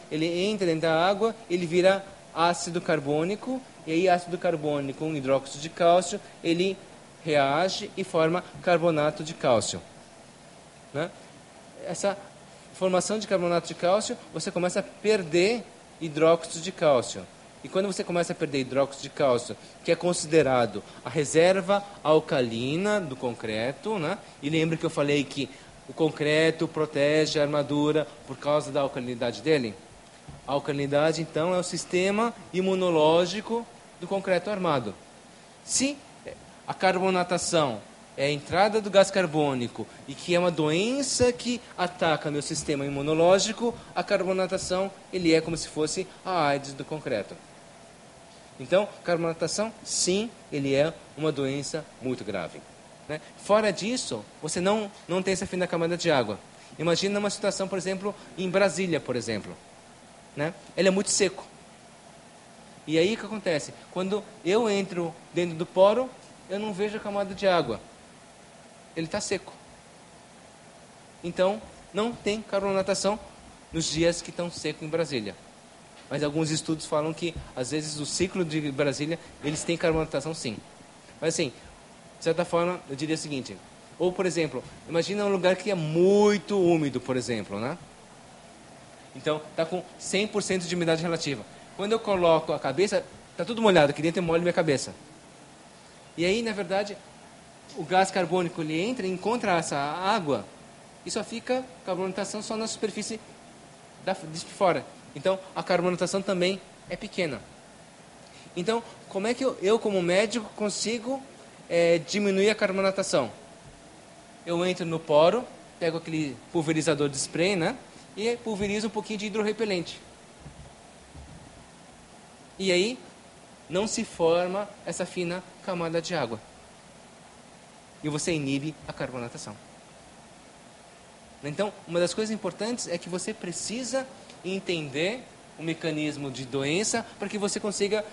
ele entra dentro da água, ele vira ácido carbônico, e aí ácido carbônico com hidróxido de cálcio, ele reage e forma carbonato de cálcio. Né? Essa formação de carbonato de cálcio, você começa a perder hidróxido de cálcio. E quando você começa a perder hidróxido de cálcio, que é considerado a reserva alcalina do concreto, né? E lembra que eu falei que o concreto protege a armadura por causa da alcalinidade dele? A alcalinidade, então, é o sistema imunológico do concreto armado. Se a carbonatação é a entrada do gás carbônico e que é uma doença que ataca meu sistema imunológico, a carbonatação ele é como se fosse a AIDS do concreto. Então, carbonatação, sim, ele é uma doença muito grave. Né? Fora disso, você não tem essa fina camada de água. Imagina uma situação, por exemplo, em Brasília, por exemplo. Né? Ele é muito seco. E aí o que acontece? Quando eu entro dentro do poro, eu não vejo a camada de água. Ele está seco. Então, não tem carbonatação nos dias que estão secos em Brasília. Mas alguns estudos falam que, às vezes, o ciclo de Brasília, eles têm carbonatação sim. Mas assim, de certa forma, eu diria o seguinte. Ou, por exemplo, imagina um lugar que é muito úmido, por exemplo, né? Então, está com 100% de umidade relativa. Quando eu coloco a cabeça, está tudo molhado, aqui dentro eu molho minha cabeça. E aí, na verdade, o gás carbônico, ele entra e encontra essa água e só fica carbonatação só na superfície de fora. Então, a carbonatação também é pequena. Então, como é que eu como médico, consigo diminuir a carbonatação? Eu entro no poro, pego aquele pulverizador de spray, né? E pulverizo um pouquinho de hidrorrepelente. E aí, não se forma essa fina camada de água. E você inibe a carbonatação. Então, uma das coisas importantes é que você precisa entender o mecanismo de doença para que você consiga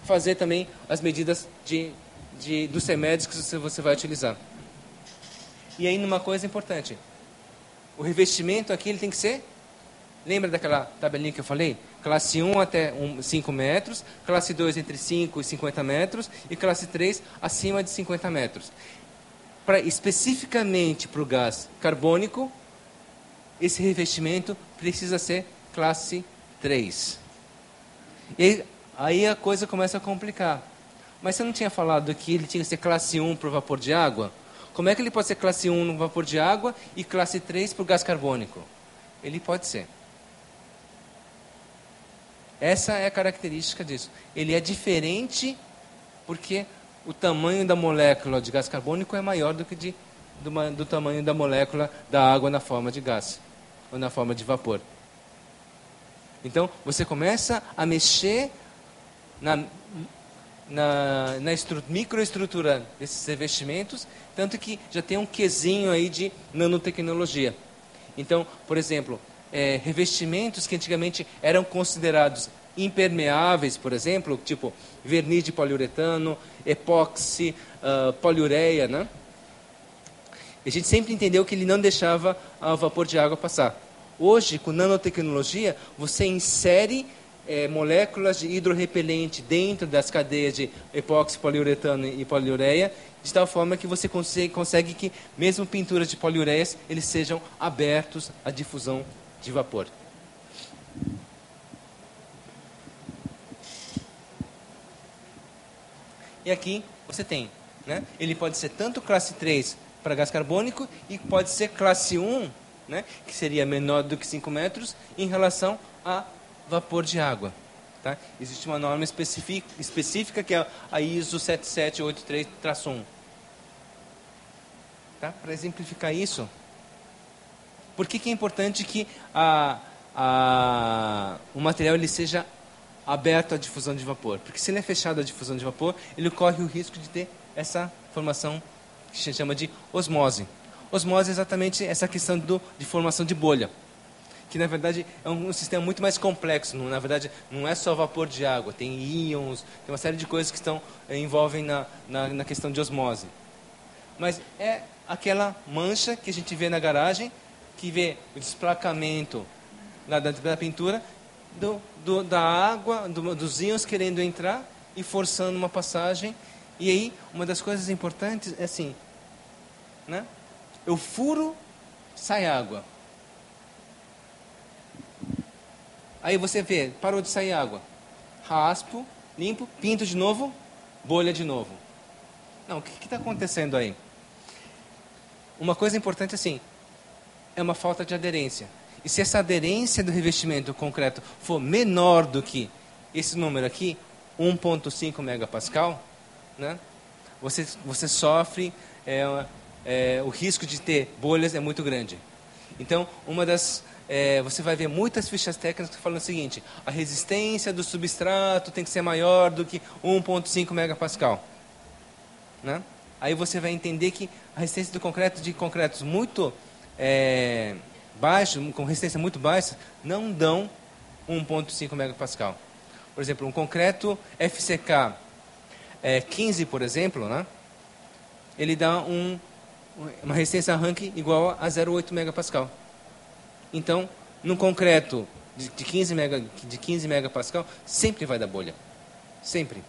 fazer também as medidas dos remédios que você vai utilizar. E aí, uma coisa importante, o revestimento aqui ele tem que ser, lembra daquela tabelinha que eu falei? Classe 1 até 5 metros, classe 2 entre 5 e 50 metros e classe 3 acima de 50 metros. Especificamente para o gás carbônico, esse revestimento precisa ser classe 3. E aí a coisa começa a complicar. Mas você não tinha falado que ele tinha que ser classe 1 para o vapor de água? Como é que ele pode ser classe 1 no vapor de água e classe 3 para o gás carbônico? Ele pode ser. Essa é a característica disso. Ele é diferente porque o tamanho da molécula de gás carbônico é maior do que do tamanho da molécula da água na forma de gás, ou na forma de vapor. Então, você começa a mexer na microestrutura desses revestimentos, tanto que já tem um quesinho aí de nanotecnologia. Então, por exemplo, revestimentos que antigamente eram considerados impermeáveis, por exemplo, tipo verniz de poliuretano, epóxi, poliureia, né? A gente sempre entendeu que ele não deixava o vapor de água passar. Hoje, com nanotecnologia, você insere moléculas de hidrorrepelente dentro das cadeias de epóxi, poliuretano e poliureia, de tal forma que você consegue que, mesmo pinturas de poliureias, eles sejam abertos à difusão de vapor. E aqui você tem, né? Ele pode ser tanto classe 3 para gás carbônico e pode ser classe 1, né? Que seria menor do que 5 metros, em relação a vapor de água. Tá? Existe uma norma específica que é a ISO 7783-1. Tá? Para exemplificar isso, por que é importante que o material ele seja aberto à difusão de vapor? Porque se ele é fechado à difusão de vapor, ele corre o risco de ter essa formação que se chama de osmose. Osmose é exatamente essa questão de formação de bolha, que na verdade é um sistema muito mais complexo. Na verdade, não é só vapor de água, tem íons, tem uma série de coisas que envolvem na questão de osmose. Mas é aquela mancha que a gente vê na garagem, que vê o desplacamento da pintura, da água, dos íons querendo entrar e forçando uma passagem. E aí, uma das coisas importantes é assim, né? Eu furo, sai água. Aí você vê, parou de sair água. Raspo, limpo, pinto de novo, bolha de novo. Não, o que está acontecendo aí? Uma coisa importante assim, é uma falta de aderência. E se essa aderência do revestimento concreto for menor do que esse número aqui, 1,5 megapascal, né, você sofre, o risco de ter bolhas é muito grande. Então, você vai ver muitas fichas técnicas que falam o seguinte: a resistência do substrato tem que ser maior do que 1,5 megapascal. Né? Aí você vai entender que a resistência do concreto, de concretos muito baixos, com resistência muito baixa, não dão 1,5 megapascal. Por exemplo, um concreto FCK 15, por exemplo, né? Ele dá uma resistência arranque igual a 0,8 megapascal. Então, num concreto de 15 megapascal, sempre vai dar bolha. Sempre.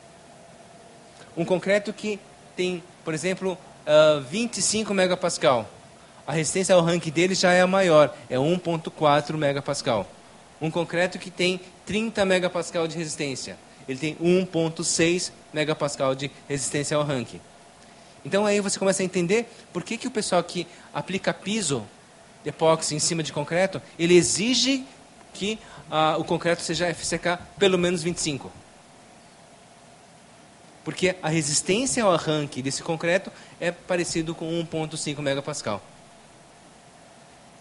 Um concreto que tem, por exemplo, 25 megapascal. A resistência ao arranque dele já é a maior, é 1,4 megapascal. Um concreto que tem 30 megapascal de resistência, ele tem 1,6 megapascal de resistência ao arranque. Então aí você começa a entender por que o pessoal que aplica piso de epóxi em cima de concreto, ele exige que o concreto seja FCK pelo menos 25. Porque a resistência ao arranque desse concreto é parecido com 1,5 megapascal.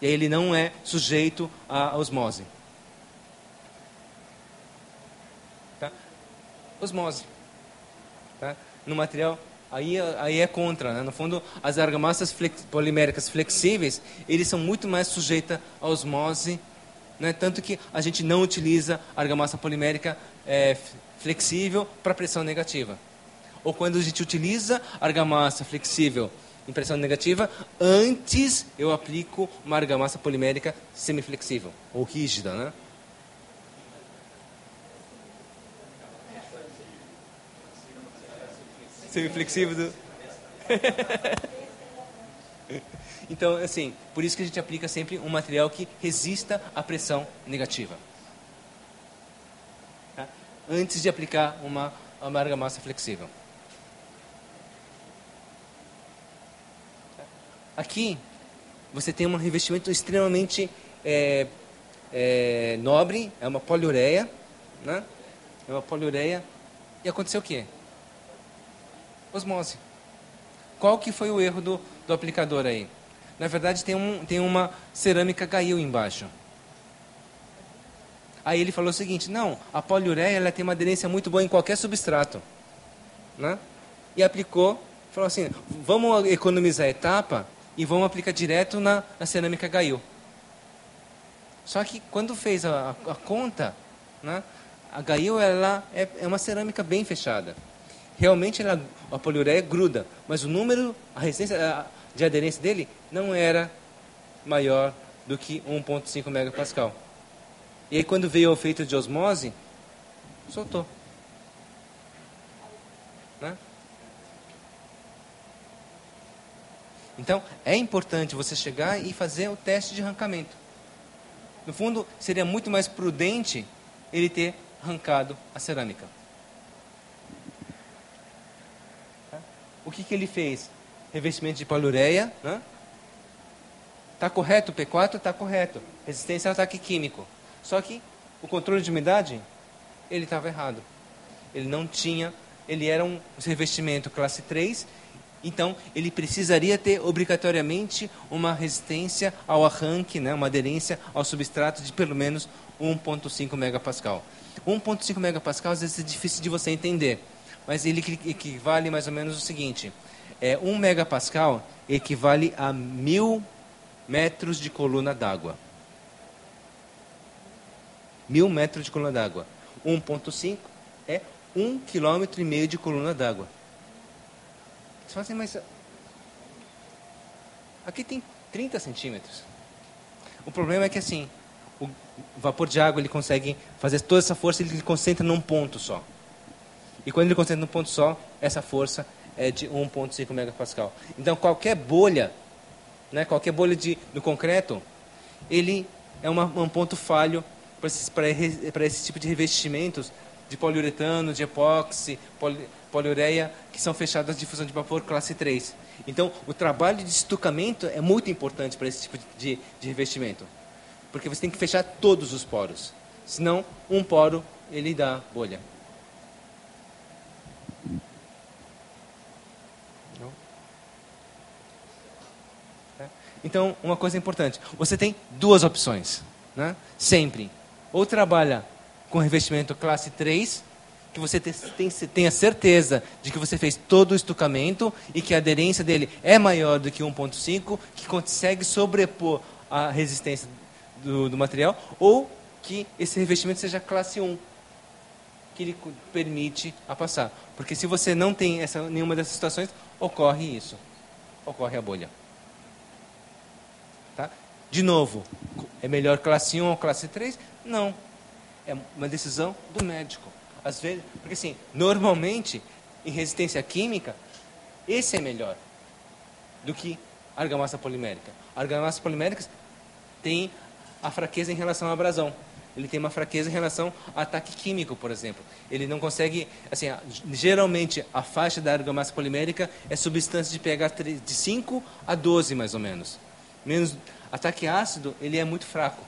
E aí ele não é sujeito à osmose. Tá? Osmose. Tá? No material, aí é contra. Né? No fundo, as argamassas poliméricas flexíveis, eles são muito mais sujeitas à osmose. Né? Tanto que a gente não utiliza argamassa polimérica flexível para pressão negativa. Ou quando a gente utiliza argamassa flexível em pressão negativa, antes eu aplico uma argamassa polimérica semiflexível, ou rígida, né? Semiflexível do... Então, assim, por isso que a gente aplica sempre um material que resista à pressão negativa. Tá? Antes de aplicar uma argamassa flexível. Aqui, você tem um revestimento extremamente nobre, é uma poliureia, né? É uma poliureia. E aconteceu o quê? Osmose. Qual que foi o erro do aplicador aí? Na verdade, tem uma cerâmica Gail embaixo. Aí ele falou o seguinte: não, a poliureia ela tem uma aderência muito boa em qualquer substrato. Né? E aplicou, falou assim: vamos economizar a etapa e vamos aplicar direto na cerâmica Gail. Só que quando fez a conta, né, a Gail ela é uma cerâmica bem fechada. Realmente a poliureia gruda, mas a resistência de aderência dele não era maior do que 1,5 megapascal. E aí quando veio o efeito de osmose, soltou. Né? Então, é importante você chegar e fazer o teste de arrancamento. No fundo, seria muito mais prudente ele ter arrancado a cerâmica. O que ele fez? Revestimento de poliureia. Né? Tá correto o P4? Está correto. Resistência ao ataque químico. Só que o controle de umidade, ele estava errado. Ele não tinha... Ele era um revestimento classe 3... Então, ele precisaria ter obrigatoriamente uma resistência ao arranque, né, uma aderência ao substrato de pelo menos 1,5 megapascal. 1,5 megapascal às vezes é difícil de você entender, mas ele equivale mais ou menos o seguinte: 1 megapascal equivale a 1000 metros de coluna d'água. 1000 metros de coluna d'água. 1,5 é 1,5 km de coluna d'água. Você fala assim, mas aqui tem 30 centímetros. O problema é que assim, o vapor de água ele consegue fazer toda essa força, ele concentra num ponto só. E quando ele concentra num ponto só, essa força é de 1,5 megapascal. Então, qualquer bolha, né, qualquer bolha do concreto, ele é um ponto falho para esse tipo de revestimentos de poliuretano, de epóxi, poliureia, que são fechadas de difusão de vapor classe 3. Então, o trabalho de estucamento é muito importante para esse tipo de revestimento. Porque você tem que fechar todos os poros. Senão, um poro, ele dá bolha. Então, uma coisa importante. Você tem duas opções. Né? Sempre. Ou trabalha com revestimento classe 3, que você tenha certeza de que você fez todo o estucamento e que a aderência dele é maior do que 1,5, que consegue sobrepor a resistência do material, ou que esse revestimento seja classe 1, que ele permite a passar. Porque se você não tem nenhuma dessas situações, ocorre isso. Ocorre a bolha. Tá? De novo, é melhor classe 1 ou classe 3? Não. É uma decisão do médico. Às vezes, porque assim, normalmente, em resistência química, esse é melhor do que a argamassa polimérica. A argamassa polimérica tem a fraqueza em relação à abrasão. Ele tem uma fraqueza em relação ao ataque químico, por exemplo. Ele não consegue, assim, geralmente a faixa da argamassa polimérica é substância de pH de 5 a 12, mais ou menos. Menos ataque ácido, ele é muito fraco.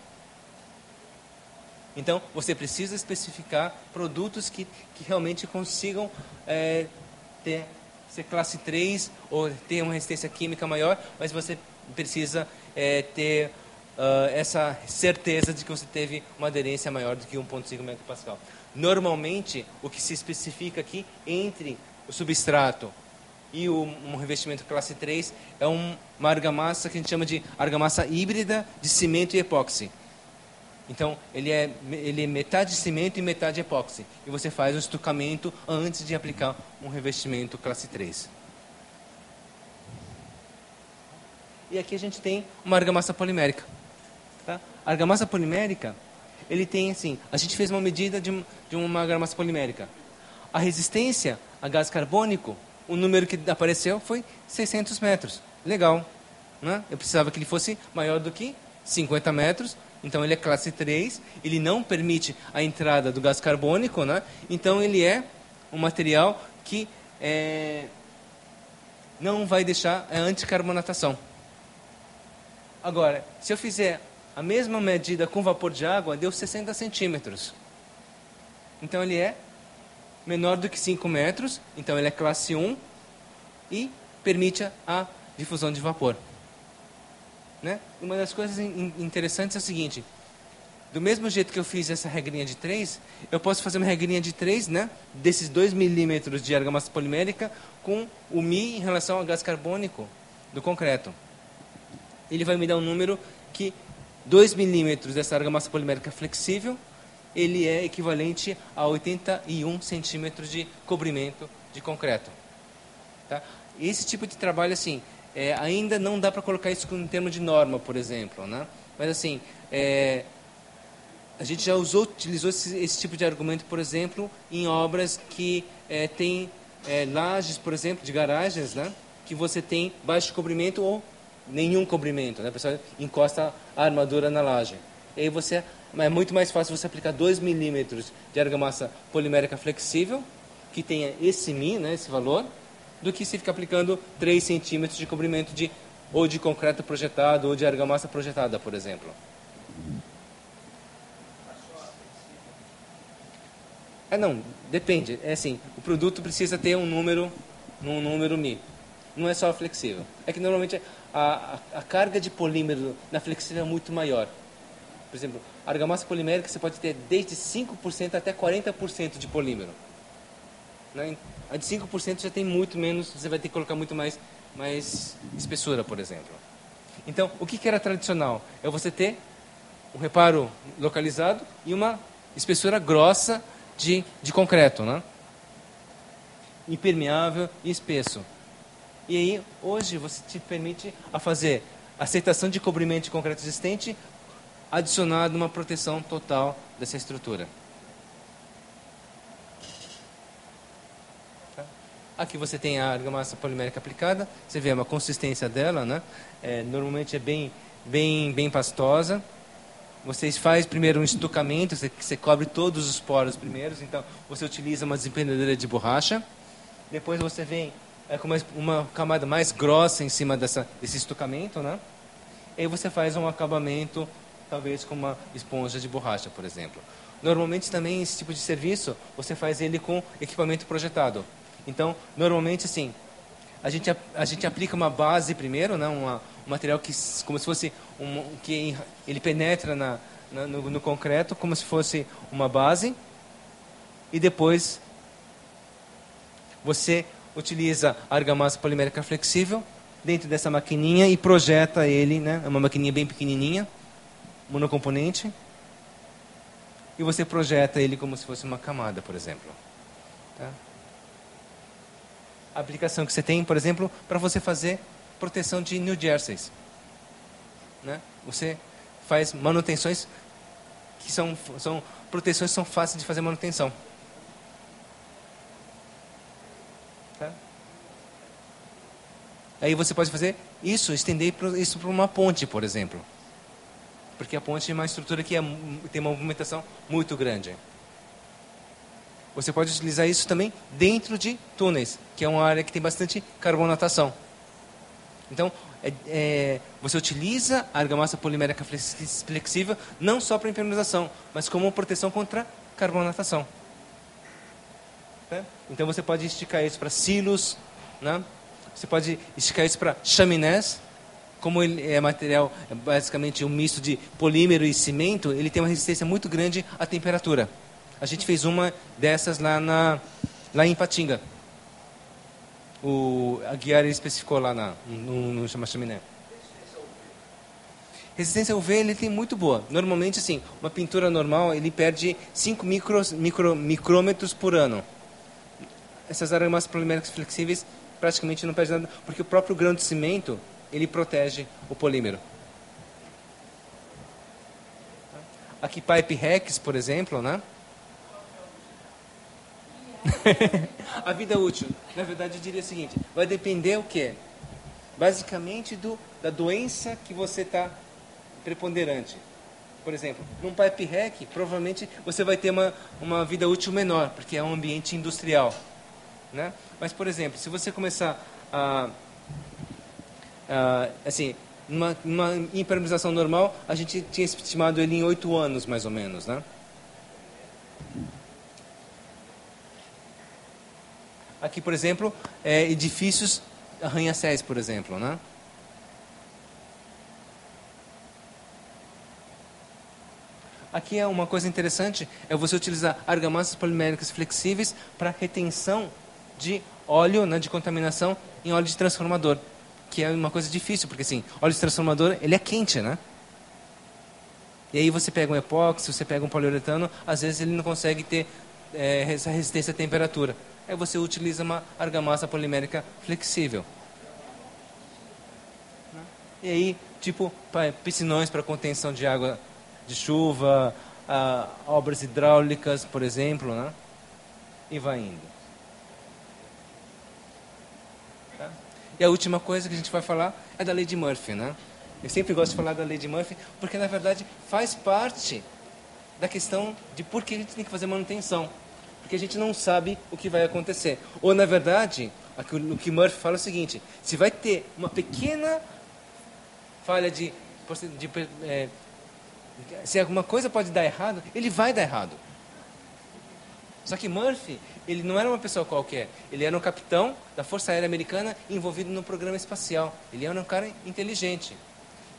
Então, você precisa especificar produtos que realmente consigam ser classe 3 ou ter uma resistência química maior, mas você precisa ter essa certeza de que você teve uma aderência maior do que 1,5 megapascal. Normalmente, o que se especifica aqui entre o substrato e um revestimento classe 3 é uma argamassa que a gente chama de argamassa híbrida de cimento e epóxi. Então, ele é metade cimento e metade epóxi. E você faz um estucamento antes de aplicar um revestimento classe 3. E aqui a gente tem uma argamassa polimérica. Tá? A argamassa polimérica, ele tem assim, a gente fez uma medida de uma argamassa polimérica. A resistência a gás carbônico, o número que apareceu foi 600 metros. Legal. Né? Eu precisava que ele fosse maior do que 50 metros. Então, ele é classe 3, ele não permite a entrada do gás carbônico, né? Então, ele é um material que não vai deixar a anticarbonatação. Agora, se eu fizer a mesma medida com vapor de água, deu 60 centímetros. Então, ele é menor do que 5 metros, então ele é classe 1 e permite a difusão de vapor. Né? Uma das coisas interessantes é o seguinte: do mesmo jeito que eu fiz essa regrinha de 3, eu posso fazer uma regrinha de 3, né, desses 2 milímetros de argamassa polimérica com o Mi em relação ao gás carbônico do concreto. Ele vai me dar um número que 2 milímetros dessa argamassa polimérica flexível, ele é equivalente a 81 centímetros de cobrimento de concreto. Tá? Esse tipo de trabalho, assim, ainda não dá para colocar isso em termos de norma, por exemplo, né? Mas assim, a gente já utilizou esse tipo de argumento, por exemplo, em obras que tem lajes, por exemplo, de garagens, né? Que você tem baixo cobrimento ou nenhum cobrimento, né? A pessoa encosta a armadura na laje. E aí é muito mais fácil você aplicar 2 milímetros de argamassa polimérica flexível, que tenha esse Mi, né, esse valor, do que se ficar aplicando 3 centímetros de cobrimento ou de concreto projetado ou de argamassa projetada, por exemplo. Não, depende. É assim, o produto precisa ter um número Mi. Não é só flexível. É que normalmente a carga de polímero na flexível é muito maior. Por exemplo, a argamassa polimérica você pode ter desde 5% até 40% de polímero. Né? A de 5% já tem muito menos, você vai ter que colocar muito mais espessura, por exemplo. Então, o que era tradicional? É você ter um reparo localizado e uma espessura grossa de concreto, né? Impermeável e espesso. E aí, hoje, você te permite a fazer aceitação de cobrimento de concreto existente adicionado uma proteção total dessa estrutura. Aqui você tem a argamassa polimérica aplicada, você vê uma consistência dela, né? Normalmente é bem pastosa. Você faz primeiro um estucamento, você cobre todos os poros primeiros, então você utiliza uma desempenadeira de borracha. Depois você vem com uma camada mais grossa em cima desse estucamento, né? E aí você faz um acabamento, talvez com uma esponja de borracha, por exemplo. Normalmente também esse tipo de serviço, você faz ele com equipamento projetado. Então, normalmente, assim, a gente aplica uma base primeiro, né, um material que, como se fosse que ele penetra no concreto, como se fosse uma base, e depois você utiliza a argamassa polimérica flexível dentro dessa maquininha e projeta ele, né, é uma maquininha bem pequenininha, monocomponente, e você projeta ele como se fosse uma camada, por exemplo. Tá? A aplicação que você tem, por exemplo, para você fazer proteção de New Jerseys. Né? Você faz manutenções que são proteções que são fáceis de fazer manutenção. Tá? Aí você pode fazer isso, estender isso para uma ponte, por exemplo. Porque a ponte é uma estrutura que tem uma movimentação muito grande. Você pode utilizar isso também dentro de túneis, que é uma área que tem bastante carbonatação. Então, você utiliza a argamassa polimérica flexível não só para impermeabilização, mas como proteção contra carbonatação. Tá? Então, você pode esticar isso para silos, né? Você pode esticar isso para chaminés. Como ele é material, é basicamente um misto de polímero e cimento, ele tem uma resistência muito grande à temperatura. A gente fez uma dessas lá em Patinga. A Guiara especificou lá no chaminé. Resistência UV ele tem muito boa. Normalmente, assim, uma pintura normal ele perde 5 micrômetros por ano. Essas aramassas poliméricas flexíveis praticamente não perde nada, porque o próprio grão de cimento ele protege o polímero. Aqui pipe hacks, por exemplo, né? A vida útil, na verdade, eu diria o seguinte: vai depender o quê? Basicamente da doença que você está preponderante. Por exemplo, num pipe hack, provavelmente você vai ter uma vida útil menor, porque é um ambiente industrial, né? Mas, por exemplo, se você começar assim, numa impermeabilização normal, a gente tinha estimado ele em 8 anos, mais ou menos, né? Aqui, por exemplo, edifícios arranha-céus, por exemplo, né? Aqui é uma coisa interessante, é você utilizar argamassas poliméricas flexíveis para retenção de óleo, né, de contaminação em óleo de transformador, que é uma coisa difícil, porque assim, óleo de transformador, ele é quente, né? E aí você pega um epóxi, você pega um poliuretano, às vezes ele não consegue ter essa resistência à temperatura. Aí você utiliza uma argamassa polimérica flexível. E aí, tipo, piscinões para contenção de água de chuva, obras hidráulicas, por exemplo, né? E vai indo. Tá? E a última coisa que a gente vai falar é da lei de Murphy, né? Eu sempre gosto de falar da lei de Murphy, porque na verdade faz parte da questão de por que a gente tem que fazer manutenção. Porque a gente não sabe o que vai acontecer. Ou, na verdade, o que Murphy fala é o seguinte: se vai ter uma pequena falha se alguma coisa pode dar errado, ele vai dar errado. Só que Murphy, ele não era uma pessoa qualquer. Ele era um capitão da Força Aérea Americana envolvido no programa espacial. Ele era um cara inteligente.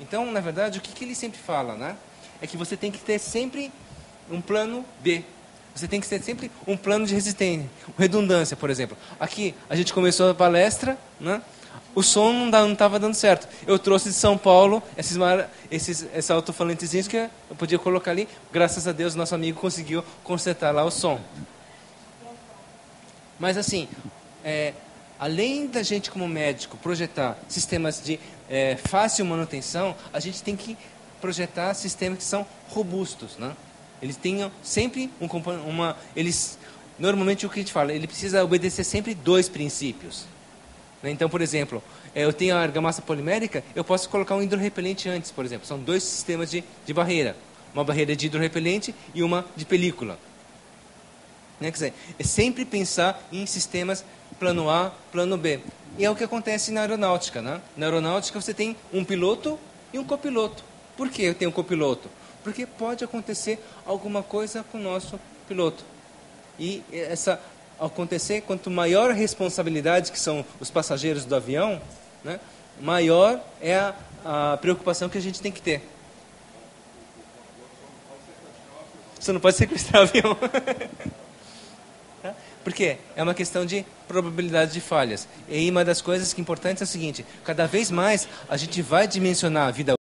Então, na verdade, o que ele sempre fala, né? É que você tem que ter sempre um plano B. Você tem que ter sempre um plano de resistência, redundância, por exemplo. Aqui, a gente começou a palestra, né? O som não estava dando certo. Eu trouxe de São Paulo esses alto-falantezinhos que eu podia colocar ali. Graças a Deus, nosso amigo conseguiu consertar lá o som. Mas assim, além da gente como médico projetar sistemas de fácil manutenção, a gente tem que projetar sistemas que são robustos, né? Eles tenham sempre normalmente o que a gente fala, ele precisa obedecer sempre 2 princípios. Né? Então, por exemplo, eu tenho a argamassa polimérica, eu posso colocar um hidrorrepelente antes, por exemplo. São 2 sistemas de barreira. Uma barreira de hidrorrepelente e uma de película. Né? Quer dizer, é sempre pensar em sistemas plano A, plano B. E é o que acontece na aeronáutica. Né? Na aeronáutica você tem um piloto e um copiloto. Por que eu tenho um copiloto? Porque pode acontecer alguma coisa com o nosso piloto. E acontecer, quanto maior a responsabilidade que são os passageiros do avião, né, maior é a preocupação que a gente tem que ter. Você não pode sequestrar o avião. Por quê? É uma questão de probabilidade de falhas. E uma das coisas que é importante é o seguinte, cada vez mais a gente vai dimensionar a vida